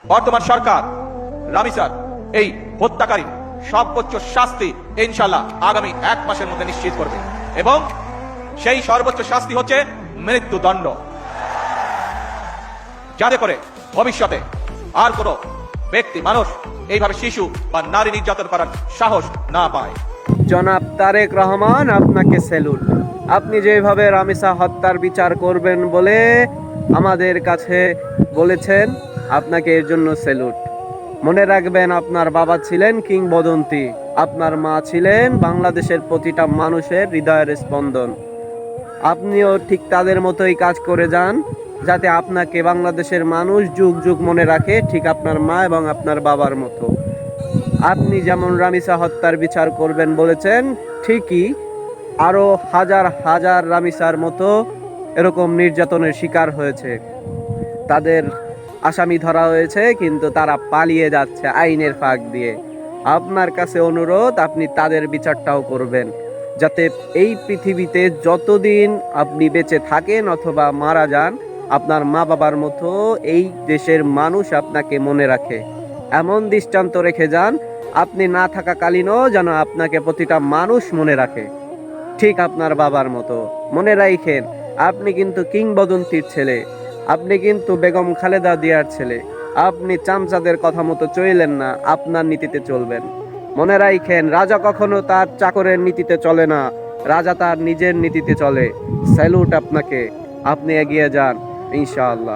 বর্তমান সরকার রামিসার এই হত্যাকারী সর্বোচ্চ শাস্তি ইনশাআল্লাহ আগামী 1 মাসের মধ্যে নিশ্চিত করবে এবং সেই সর্বোচ্চ শাস্তি হচ্ছে মৃত্যুদণ্ড, যাতে করে ভবিষ্যতে আর কোনো ব্যক্তি মানুষ এইভাবে শিশু বা নারী নির্যাতন করার সাহস না পায়। জনাব তারেক রহমান, আপনাকে স্যালুট। আপনি যেভাবে রামিসা হত্যার বিচার করবেন বলে আমাদের কাছে বলেছেন, আপনাকে এর জন্য স্যালুট। মনে রাখবেন, আপনার বাবা ছিলেন কিংবদন্তি, আপনার মা ছিলেন বাংলাদেশের প্রতিটা মানুষের হৃদয়ের স্পন্দন। আপনিও ঠিক তাদের মতোই কাজ করে যান, যাতে আপনাকে বাংলাদেশের মানুষ যুগ যুগ মনে রাখে, ঠিক আপনার মা এবং আপনার বাবার মতো। আপনি যেমন রামিসা হত্যার বিচার করবেন বলেছেন, ঠিকই আরো হাজার হাজার রামিসার মতো এরকম নির্যাতনের শিকার হয়েছে। তাদের আসামি ধরা হয়েছে, কিন্তু তারা পালিয়ে যাচ্ছে আইনের ফাঁক দিয়ে। আপনার কাছে অনুরোধ, আপনি তাদের বিচারটাও করবেন, যাতে এই পৃথিবীতে যতদিন আপনি বেঁচে থাকেন অথবা মারা যান, আপনার মা বাবার মতো এই দেশের মানুষ আপনাকে মনে রাখে। এমন দৃষ্টান্ত রেখে যান, আপনি না থাকাকালীনও যেন আপনাকে প্রতিটা মানুষ মনে রাখে, ঠিক আপনার বাবার মতো। মনে রাখেন, আপনি কিন্তু কিংবদন্তির ছেলে, আপনি কিন্তু বেগম খালেদা জিয়ার ছেলে। আপনি চামচাদের কথা মতো চললেন না, আপনার নীতিতে চলবেন। মনে রাখেন, রাজা কখনো তার চাকরের নীতিতে চলে না, রাজা তার নিজের নীতিতে চলে। স্যালুট আপনাকে, আপনি এগিয়ে যান ইনশাআল্লাহ।